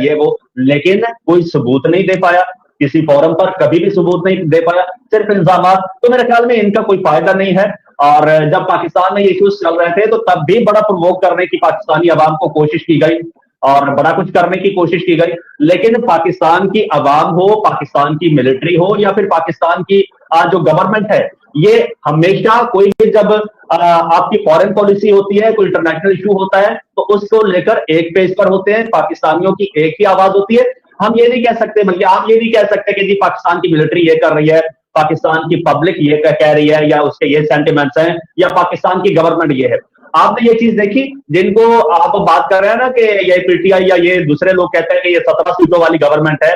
ये वो, लेकिन कोई सबूत नहीं दे पाया, किसी फोरम पर कभी भी सबूत नहीं दे पाया, सिर्फ इल्जामात। तो मेरे ख्याल में इनका कोई फायदा नहीं है। और जब पाकिस्तान में ये इश्यूज चल रहे थे तो तब भी बड़ा प्रवोक करने की पाकिस्तानी अवाम को कोशिश की गई और बड़ा कुछ करने की कोशिश की गई, लेकिन पाकिस्तान की अवाम हो, पाकिस्तान की मिलिट्री हो या फिर पाकिस्तान की जो गवर्नमेंट है, ये हमेशा कोई भी जब आपकी फॉरेन पॉलिसी होती है, कोई इंटरनेशनल इशू होता है, तो उसको लेकर एक पेज पर होते हैं, पाकिस्तानियों की एक ही आवाज होती है। हम ये नहीं कह सकते, बल्कि आप ये नहीं कह सकते कि जी पाकिस्तान की मिलिट्री ये कर रही है, पाकिस्तान की पब्लिक ये कह रही है, या उसके ये सेंटिमेंट्स हैं, या पाकिस्तान की गवर्नमेंट ये है। आपने ये चीज देखी, जिनको आप बात कर रहे हैं ना कि ये पीटीआई या ये दूसरे लोग कहते हैं कि ये 17 सीटों वाली गवर्नमेंट है,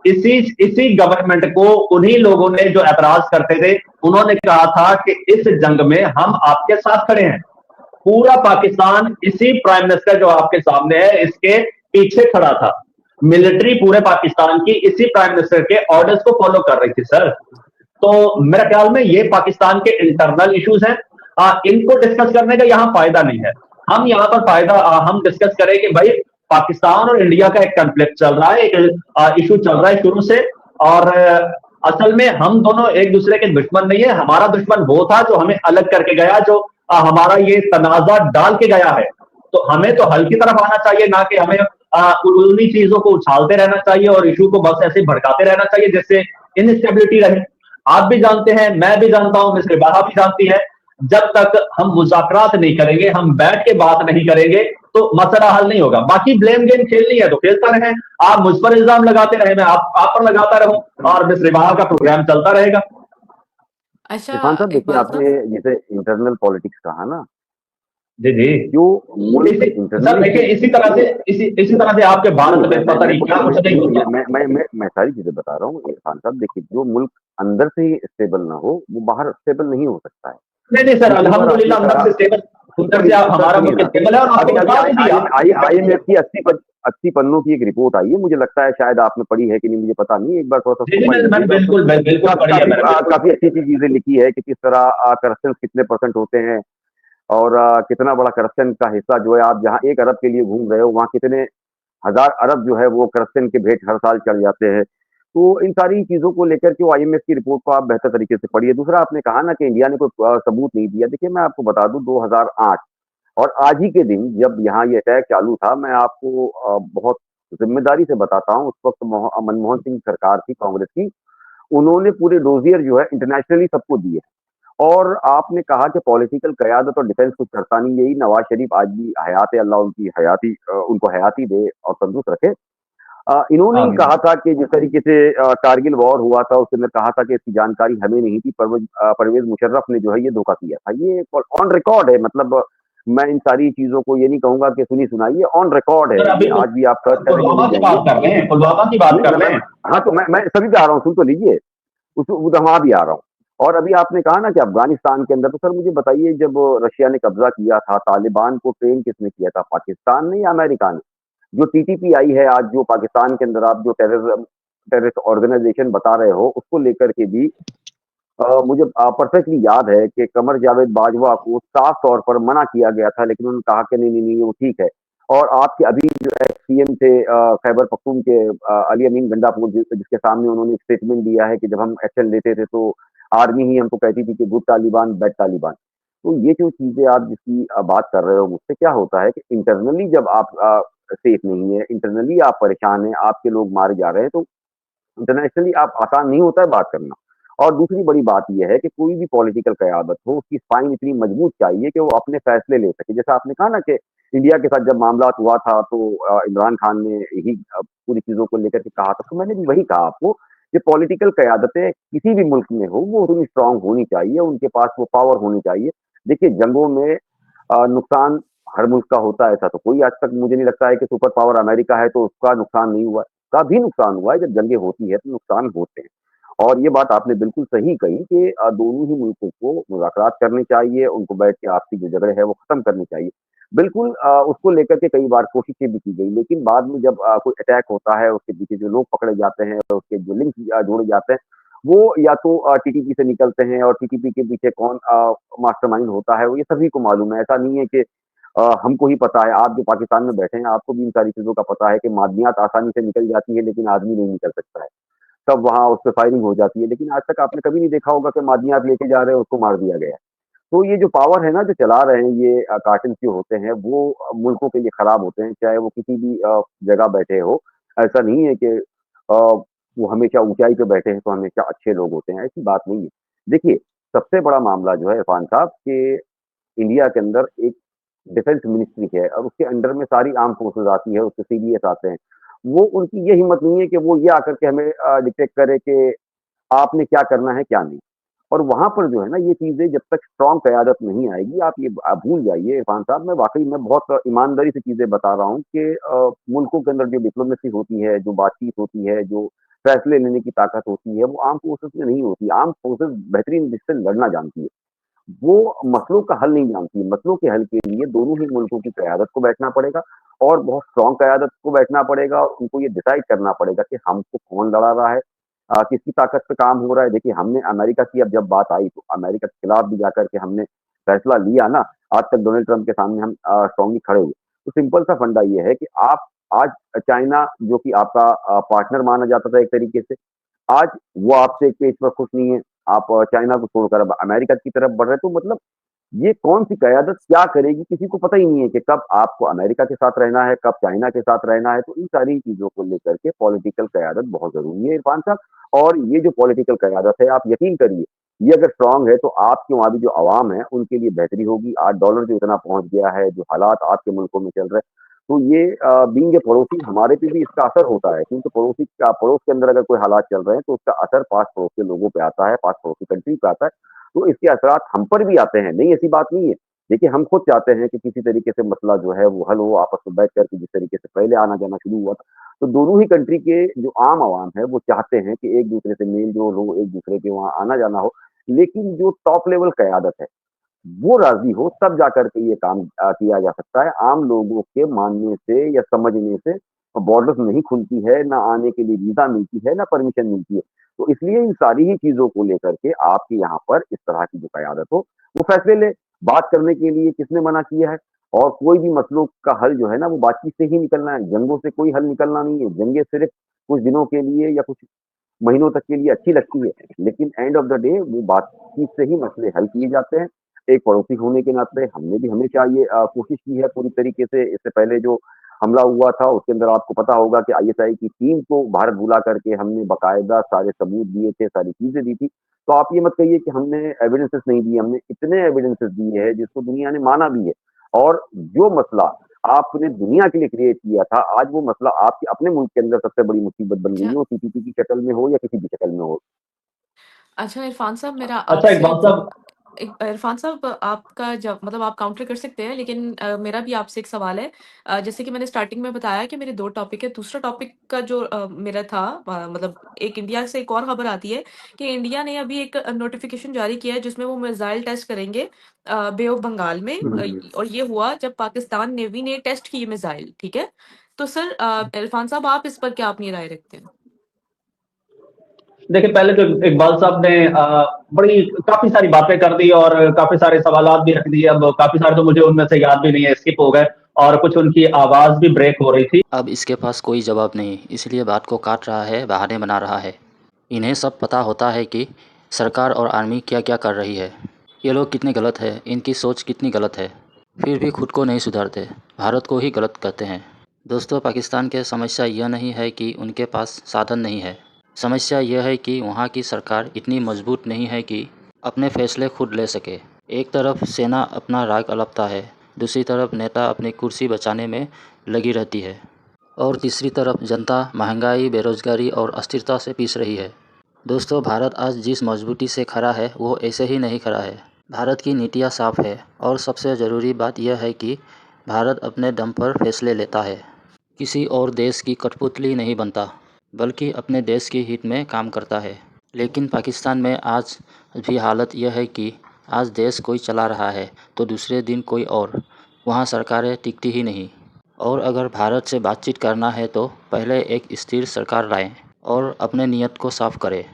इसी इसी गवर्नमेंट को उन्हीं लोगों ने जो ऐतराज करते थे, उन्होंने कहा था कि इस जंग में हम आपके साथ खड़े हैं। पूरा पाकिस्तान इसी प्राइम मिनिस्टर जो आपके सामने है इसके पीछे खड़ा था। मिलिट्री पूरे पाकिस्तान की इसी प्राइम मिनिस्टर के ऑर्डर्स को फॉलो कर रही थी सर। तो मेरे ख्याल में ये पाकिस्तान के इंटरनल इश्यूज हैं, इनको डिस्कस करने का यहाँ फायदा नहीं है। हम यहाँ पर फायदा हम डिस्कस करें कि भाई पाकिस्तान और इंडिया का एक कॉन्फ्लिक्ट चल रहा है, एक इशू चल रहा है शुरू से, और असल में हम दोनों एक दूसरे के दुश्मन नहीं है। हमारा दुश्मन वो था जो हमें अलग करके गया, जो हमारा ये तनाजा डाल के गया है। तो हमें तो हल की तरफ आना चाहिए, ना कि हमें उन्हीं चीजों को उछालते रहना चाहिए और इशू को बस ऐसे भड़काते रहना चाहिए जिससे इनस्टेबिलिटी रहे। आप भी जानते हैं, मैं भी जानता हूं, मिस्र बाहा भी जानती है, जब तक हम मुज़ाकरात नहीं करेंगे, हम बैठ के बात नहीं करेंगे, तो मसला हल नहीं होगा। बाकी ब्लेम गेम खेलनी है तो खेलता रहे, आप मुझ पर इल्जाम लगाते रहे, मैं आप पर लगाता रहूं, और मिस्र बाहा का प्रोग्राम चलता रहेगा। अच्छा, इरफान साहब एक देखिए, बात आपने जैसे इंटरनल पॉलिटिक्स कहा ना, जी जी। जो मुल्क सर इंटरनली देखिए, इसी तरह से आपके भारत में पता नहीं क्या कुछ नहीं होता। मैं सारी चीजें बता रहा हूँ इरफान साहब। देखिए, जो मुल्क अंदर से ही स्टेबल ना हो, वो बाहर स्टेबल नहीं हो सकता है। नहीं नहीं सर, ये कई बार आपने अल्हम्दुलिल्लाह अंदर कहा, से स्टेबल, अंदर से आप सर हमारा सुनिए मुल्क ना, स्टेबल है, और आपको अभी अभी बता भी दिया। IMF की 80 पन्नों की एक रिपोर्ट आई है, मुझे लगता है शायद आपने पढ़ी है कि नहीं मुझे पता नहीं, एक बार थोड़ा सा जी उसको जी, पढ़ मैंने लीजिएगा। बिल्कुल उसमें बिल्कुल पढ़ी है, मैंने बिल्कुल। काफी अच्छी अच्छी चीजें लिखी है कि किस तरह करप्शन कितने परसेंट होते हैं, और कितना बड़ा करप्शन का हिस्सा जो है, आप जहाँ 1 अरब के लिए घूम रहे हो, वहाँ कितने हजार अरब जो है वो करप्शन के भेंट हर साल चढ़ जाते हैं। तो इन सारी चीजों को लेकर के IMF की रिपोर्ट को आप बेहतर तरीके से पढ़िए। दूसरा, आपने कहा ना कि इंडिया ने कोई सबूत नहीं दिया। देखिए, मैं आपको बता दूं, 2008 और आज ही के दिन जब यहाँ ये अटैक चालू था, मैं आपको बहुत जिम्मेदारी से बताता हूँ, उस वक्त मनमोहन सिंह सरकार थी कांग्रेस की, उन्होंने पूरे डोजियर जो है इंटरनेशनली सबको दिए। और आपने कहा कि पॉलिटिकल कयादत और डिफेंस कुछ करता नहीं, यही नवाज शरीफ आज भी हयात है, अल्लाह उनकी हयाती उनको हयाती दे और तंदुरुस्त रखे। इन्होंने ही आमीन। कहा था कि जिस तरीके से कारगिल वॉर हुआ था, उसके अंदर कहा था कि इसकी जानकारी हमें नहीं थी, परवेज मुशर्रफ ने जो है ये धोखा किया था। ये ऑन रिकॉर्ड है, मतलब मैं इन सारी चीजों को ये नहीं कहूंगा कि सुनी सुनाई, ये ऑन रिकॉर्ड है, सर अभी ये आज भी आप सर्च करेंगे पुलवामा मिल की जाएंगे। बात कर रहे हैं, पुलवामा की बात नहीं, कर रहे हैं। हाँ, तो मैं सभी पे आ रहा हूँ, सुन तो लीजिए, उस वहाँ भी आ रहा हूँ। और अभी आपने कहा ना कि अफगानिस्तान के अंदर, तो सर मुझे बताइए, जब रशिया ने कब्जा किया था, तालिबान को ट्रेन किसने किया था, पाकिस्तान ने या अमेरिका ने? जो TTP आई है आज, जो पाकिस्तान के अंदर आप जो टेररिस्ट ऑर्गेनाइजेशन बता रहे हो, उसको लेकर के भी मुझे परफेक्टली याद है कि कमर जावेद बाजवा को साफ तौर पर मना किया गया था, लेकिन उन्होंने कहा कि नहीं नहीं नहीं, वो ठीक है। और आपके अभी जो CM थे खैबर पख्तून के अली अमीन गंडापुर, जिसके सामने उन्होंने स्टेटमेंट दिया है कि जब हम एक्शन लेते थे तो आर्मी ही हमको कहती थी कि गुड तालिबान बैड तालिबान। तो ये जो चीजें आप जिसकी बात कर रहे हो मुझसे, क्या होता है कि इंटरनली जब आप सेफ नहीं है, इंटरनली आप परेशान हैं, आपके लोग मारे जा रहे हैं, तो इंटरनेशनली आप आसान नहीं होता है बात करना। और दूसरी बड़ी बात यह है कि कोई भी पॉलिटिकल क़यादत हो, उसकी स्पाइन इतनी मजबूत चाहिए कि वो अपने फैसले ले सके। जैसा आपने कहा ना कि इंडिया के साथ जब मामला हुआ था, तो इमरान खान ने यही पूरी चीज़ों को लेकर के कहा था, तो मैंने भी वही कहा आपको कि पॉलिटिकल क़यादतें किसी भी मुल्क में हो, वो उतनी स्ट्रांग होनी चाहिए, उनके पास वो पावर होनी चाहिए। देखिए, जंगों में नुकसान हर मुल्क का होता है, ऐसा तो कोई आज तक मुझे नहीं लगता है कि सुपर पावर अमेरिका है तो उसका नुकसान नहीं हुआ है। का भी नुकसान हुआ है, जब जंगें होती है तो नुकसान होते हैं। और ये बात आपने बिल्कुल सही कही कि दोनों ही मुल्कों को मुज़ाकरात करने चाहिए, उनको बैठ के आपसी जो झगड़े हैं वो खत्म करने चाहिए। बिल्कुल उसको लेकर के कई बार कोशिशें भी की गई, लेकिन बाद में जब कोई अटैक होता है, उसके पीछे जो लोग पकड़े जाते हैं और उसके जो लिंक जोड़े जाते हैं, वो या तो TTP से निकलते हैं, और TTP के पीछे कौन मास्टरमाइंड होता है, वो ये सभी को मालूम है। ऐसा नहीं है कि हमको ही पता है, आप जो पाकिस्तान में बैठे हैं, आपको भी इन सारी चीज़ों का पता है कि मादनियात आसानी से निकल जाती है, लेकिन आदमी नहीं निकल सकता है। तब वहाँ उस पे फायरिंग हो जाती है, लेकिन आज तक आपने कभी नहीं देखा होगा कि मादनियात लेके जा रहे हैं, उसको मार दिया गया। तो ये जो पावर है ना, जो चला रहे हैं ये कार्टेल्स जो होते हैं, वो मुल्कों के लिए खराब होते हैं, चाहे वो किसी भी जगह बैठे हो। ऐसा नहीं है कि वो हमेशा ऊँचाई पे बैठे हैं, तो हमेशा अच्छे लोग होते हैं, ऐसी बात नहीं है। देखिए, सबसे बड़ा मामला जो है इरफान साहब कि इंडिया के अंदर एक डिफेंस मिनिस्ट्री है और उसके अंडर में सारी आर्म फोर्सेस आती है, उसके सीडीएस आते हैं। वो उनकी ये हिम्मत नहीं है कि वो ये आकर के हमें डिक्टेट करे कि आपने क्या करना है, क्या नहीं। और वहाँ पर जो है ना, ये चीज़ें जब तक स्ट्रॉन्ग क़यादत नहीं आएगी, आप ये भूल जाइए इरफान साहब, मैं वाक़ई में बहुत ईमानदारी से चीज़ें बता रहा हूँ कि मुल्कों के अंदर जो डिप्लोमेसी होती है, जो बातचीत होती है, जो फैसले लेने की ताकत होती है, वो आर्म फोर्सेस में नहीं होती। आर्म फोर्सेस बेहतरीन जिससे लड़ना जानती है। वो मसलों का हल नहीं जानती। मसलों के हल के लिए दोनों ही मुल्कों की क़यादत को बैठना पड़ेगा और बहुत स्ट्रॉन्ग क़यादत को बैठना पड़ेगा और उनको ये डिसाइड करना पड़ेगा कि हमको कौन लड़ा रहा है, किसकी ताकत पे काम हो रहा है। देखिए, हमने अमेरिका की अब जब बात आई, तो अमेरिका के खिलाफ भी जाकर के हमने फैसला लिया ना, आज तक डोनाल्ड ट्रंप के सामने हम स्ट्रांगली खड़े हुए। तो सिंपल सा फंडा ये है कि आप आज चाइना जो कि आपका पार्टनर माना जाता था एक तरीके से, आज वो आपसे एक पेज पर खुश नहीं है। आप चाइना को छोड़कर अब अमेरिका की तरफ बढ़ रहे हैं, तो मतलब ये कौन-सी क़यादत क्या करेगी, किसी को पता ही नहीं है कि कब आपको अमेरिका के साथ रहना है, कब चाइना के साथ रहना है। तो इन सारी चीज़ों को लेकर के पॉलिटिकल क़यादत बहुत ज़रूरी है इरफान साहब। और ये जो पॉलिटिकल क़यादत है, आप यकीन करिए, ये अगर स्ट्रॉन्ग है, तो आपके वहाँ भी जो अवाम है, उनके लिए बेहतरी होगी। आज डॉलर जो इतना पहुँच गया है, जो हालात आपके मुल्कों में चल रहे हैं, तो ये बीइंग ए पड़ोसी हमारे पे भी इसका असर होता है, क्योंकि पड़ोस के अंदर अगर कोई हालात चल रहे हैं, तो उसका असर पास-पड़ोस के लोगों पे आता है, पास-पड़ोस की कंट्री पे आता है। तो इसके असरात हम पर भी आते हैं, नहीं ऐसी बात नहीं है। देखिए, हम खुद चाहते हैं कि किसी तरीके से मसला जो है वो हल हो, आपस में बैठ कर के जिस तरीके से पहले आना-जाना शुरू हुआ था। तो दोनों ही कंट्री के जो आम अवाम है, वो चाहते हैं कि एक-दूसरे से मेल-जोल हो, एक-दूसरे के वहाँ आना-जाना हो। लेकिन जो टॉप लेवल क़यादत है, वो राज़ी हो, तब जाकर के ये काम किया जा सकता है। आम लोगों के मानने से या समझने से बॉर्डर्स नहीं खुलती है, ना आने के लिए वीज़ा मिलती है, ना परमिशन मिलती है। तो इसलिए इन सारी ही चीज़ों को लेकर के आपके यहाँ पर इस तरह की जो क़यादत हो, वो फैसले ले। बात करने के लिए किसने मना किया है? और कोई भी मसलों का हल जो है ना, वो बातचीत से ही निकलना है, जंगों से कोई हल निकलना नहीं है। जंगें सिर्फ़ कुछ दिनों के लिए या कुछ महीनों तक के लिए अच्छी लगती है, लेकिन एंड ऑफ द डे वो बातचीत से ही मसले हल किए जाते हैं। एक पड़ोसी होने के नाते हमने भी हमेशा ये कोशिश की है पूरी तरीके से। इससे पहले जो हमला हुआ था, उसके अंदर आपको पता होगा कि आईएसआई की टीम को भारत बुला करके हमने बाकायदा सारे सबूत दिए थे, सारी चीज़ें दी थी। तो आप ये मत कहिए कि हमने एविडेंसेस नहीं दिए, हमने इतने एविडेंसेस दिए हैं जिसको दुनिया ने माना भी है। और जो मसला आपने दुनिया के लिए क्रिएट किया था, आज वो मसला आपके अपने मुल्क के अंदर सबसे बड़ी मुसीबत बन गई अच्छा है, वो सीपीपी की शक्ल में हो या किसी भी शक्ल में हो। अच्छा इरफान साहब मेरा अच्छा आपसे इकबाल साहब, इरफान साहब आपका जब मतलब आप काउंटर कर सकते हैं लेकिन मेरा भी आपसे एक सवाल है। जैसे कि मैंने स्टार्टिंग में बताया कि मेरे 2 टॉपिक है। दूसरा टॉपिक का जो मेरा था मतलब एक इंडिया से एक और खबर आती है कि इंडिया ने अभी एक नोटिफ़िकेशन जारी किया है जिसमें वो मिसाइल टेस्ट करेंगे बे ऑफ बंगाल में। और ये हुआ जब पाकिस्तान नेवी ने टेस्ट की मिसाइल, ठीक है? तो सर इरफान साहब आप इस पर क्या अपनी राय रखते हैं? देखिए पहले तो इकबाल साहब ने बड़ी काफ़ी सारी बातें कर दी और काफ़ी सारे सवालात भी रख दिए। अब काफ़ी सारे तो मुझे उनमें से याद भी नहीं है, स्किप हो गए और कुछ उनकी आवाज़ भी ब्रेक हो रही थी। अब इसके पास कोई जवाब नहीं, इसलिए बात को काट रहा है, बहाने बना रहा है। इन्हें सब पता होता है कि सरकार और आर्मी क्या क्या कर रही है। ये लोग कितने गलत है, इनकी सोच कितनी गलत है, फिर भी खुद को नहीं सुधारते, भारत को ही गलत कहते हैं। दोस्तों, पाकिस्तान की समस्या यह नहीं है कि उनके पास साधन नहीं है। समस्या यह है कि वहाँ की सरकार इतनी मजबूत नहीं है कि अपने फैसले खुद ले सके। एक तरफ सेना अपना राग अलापता है, दूसरी तरफ नेता अपनी कुर्सी बचाने में लगी रहती है, और तीसरी तरफ जनता महंगाई, बेरोजगारी और अस्थिरता से पीस रही है। दोस्तों, भारत आज जिस मजबूती से खड़ा है वो ऐसे ही नहीं खड़ा है। भारत की नीतियाँ साफ है और सबसे ज़रूरी बात यह है कि भारत अपने दम पर फैसले लेता है, किसी और देश की कठपुतली नहीं बनता, बल्कि अपने देश के हित में काम करता है। लेकिन पाकिस्तान में आज भी हालत यह है कि आज देश कोई चला रहा है तो दूसरे दिन कोई और, वहाँ सरकारें टिकती ही नहीं। और अगर भारत से बातचीत करना है तो पहले एक स्थिर सरकार लाएं और अपने नीयत को साफ करें।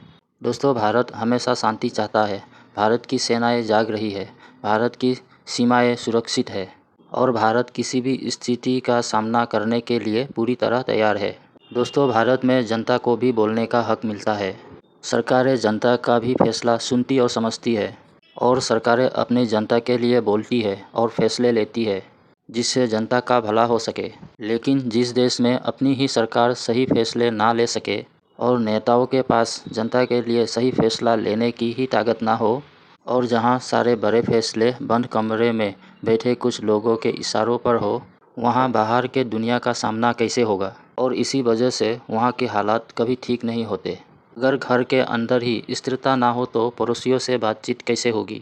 दोस्तों, भारत हमेशा शांति चाहता है, भारत की सेनाएं जाग रही है, भारत की सीमाएं सुरक्षित है और भारत किसी भी स्थिति का सामना करने के लिए पूरी तरह तैयार है। दोस्तों, भारत में जनता को भी बोलने का हक मिलता है। सरकारें जनता का भी फैसला सुनती और समझती है और सरकारें अपनी जनता के लिए बोलती है और फैसले लेती है जिससे जनता का भला हो सके। लेकिन जिस देश में अपनी ही सरकार सही फैसले ना ले सके और नेताओं के पास जनता के लिए सही फैसला लेने की ही ताकत ना हो और जहां सारे बड़े फैसले बंद कमरे में बैठे कुछ लोगों के इशारों पर हो, वहां बाहर के दुनिया का सामना कैसे होगा? और इसी वजह से वहां के हालात कभी ठीक नहीं होते। अगर घर के अंदर ही स्थिरता ना हो तो पड़ोसियों से बातचीत कैसे होगी?